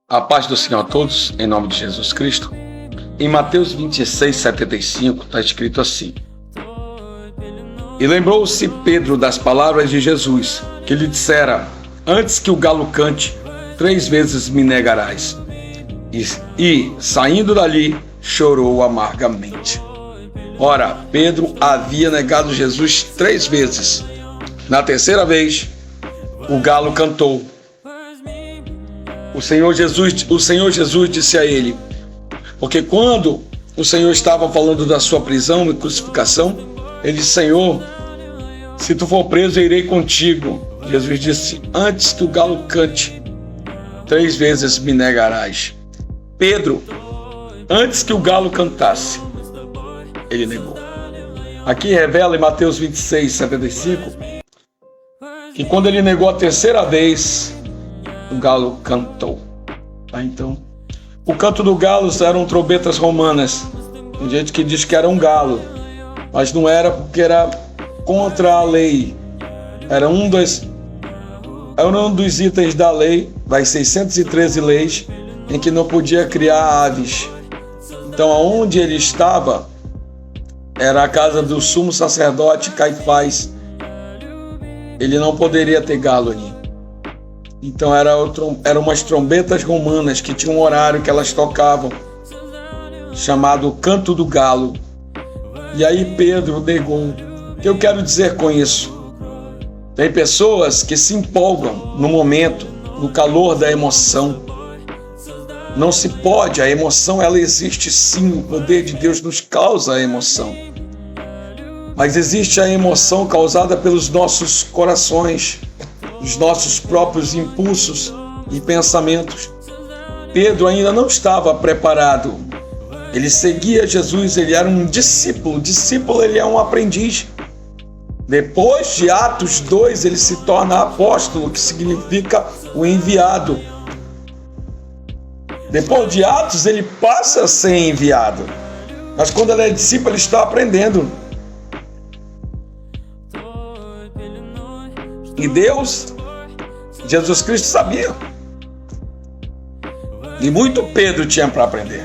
A paz do Senhor a todos, em nome de Jesus Cristo. Em Mateus 26:75 está escrito assim: E lembrou-se Pedro das palavras de Jesus, que lhe dissera: Antes que o galo cante, 3 vezes me negarás. E saindo dali, chorou amargamente. Ora, Pedro havia negado Jesus 3 vezes. Na terceira vez, o galo cantou. O Senhor Jesus disse a ele, porque quando o Senhor estava falando da sua prisão e crucificação, ele disse: Senhor, se tu for preso, eu irei contigo. Jesus disse: antes que o galo cante, 3 vezes me negarás. Pedro, antes que o galo cantasse, ele negou. Aqui revela em Mateus 26:75 que quando ele negou a terceira vez, o galo cantou. Então, o canto do galo eram trombetas romanas. Tem gente que diz que era um galo, mas não era, porque era contra a lei. Era um dos itens da lei, das 613 leis, em que não podia criar aves. Então, aonde ele estava era a casa do sumo sacerdote Caifás. Ele não poderia ter galo ali. Então eram umas trombetas romanas que tinham um horário que elas tocavam, chamado Canto do Galo. E aí Pedro negou. O que eu quero dizer com isso? Tem pessoas que se empolgam no momento, no calor da emoção. Não se pode, a emoção ela existe sim, o poder de Deus nos causa a emoção. Mas existe a emoção causada pelos nossos corações, os nossos próprios impulsos e pensamentos. Pedro ainda não estava preparado. Ele seguia Jesus, ele era um discípulo. Discípulo, ele é um aprendiz. Depois de Atos 2, ele se torna apóstolo, que significa o enviado. Depois de Atos, ele passa a ser enviado. Mas quando ele é discípulo, ele está aprendendo. E Deus, Jesus Cristo sabia. E muito Pedro tinha para aprender.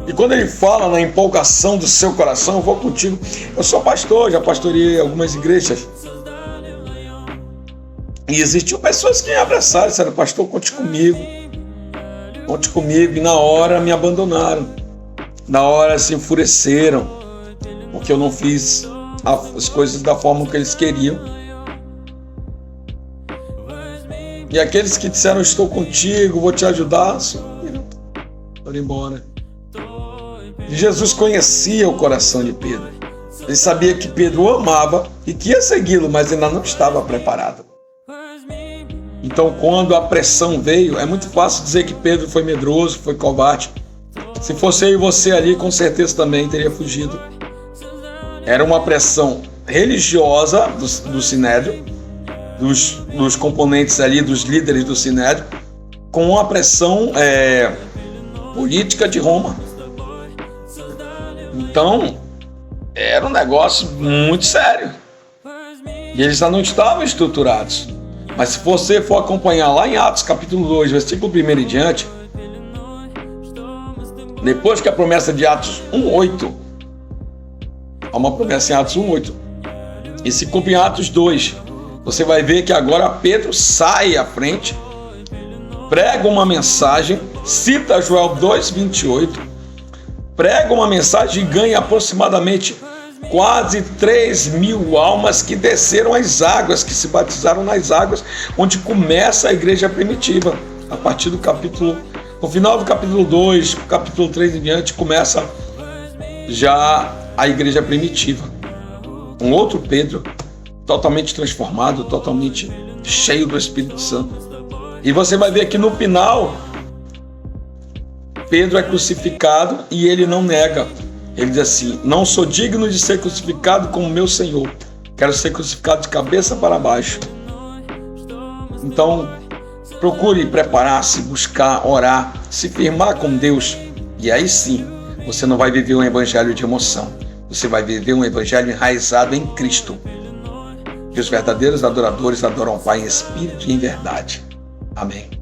E quando ele fala na empolgação do seu coração, eu vou contigo. Eu sou pastor, já pastoreei algumas igrejas. E existiam pessoas que me abraçaram, disseram: pastor, conte comigo. Conte comigo. E na hora me abandonaram. Na hora se enfureceram, porque eu não fiz as coisas da forma que eles queriam. E aqueles que disseram: estou contigo, vou te ajudar, foram embora. E Jesus conhecia o coração de Pedro. Ele sabia que Pedro o amava e que ia segui-lo, mas ainda não estava preparado. Então, quando a pressão veio, é muito fácil dizer que Pedro foi medroso, foi covarde. Se fosse eu e você ali, com certeza também teria fugido. Era uma pressão religiosa do Sinédrio, dos componentes ali, dos líderes do Sinédrio, com a pressão política de Roma. Então, era um negócio muito sério. E eles já não estavam estruturados. Mas se você for acompanhar lá em Atos capítulo 2, versículo 1 em diante, depois que a promessa de Atos 1:8, há uma promessa em Atos 1:8, e se cumpre em Atos 2, você vai ver que agora Pedro sai à frente, prega uma mensagem, cita Joel 2:28, prega uma mensagem e ganha aproximadamente quase 3.000 almas que desceram as águas, que se batizaram nas águas, onde começa a igreja primitiva. A partir do no final do capítulo 2, capítulo 3 em diante, começa já a igreja primitiva. Um outro Pedro, totalmente transformado, totalmente cheio do Espírito Santo. E você vai ver que no final, Pedro é crucificado e ele não nega. Ele diz assim: não sou digno de ser crucificado como meu Senhor. Quero ser crucificado de cabeça para baixo. Então, procure preparar-se, buscar, orar, se firmar com Deus. E aí sim, você não vai viver um evangelho de emoção. Você vai viver um evangelho enraizado em Cristo. Que os verdadeiros adoradores adoram o Pai em espírito e em verdade. Amém.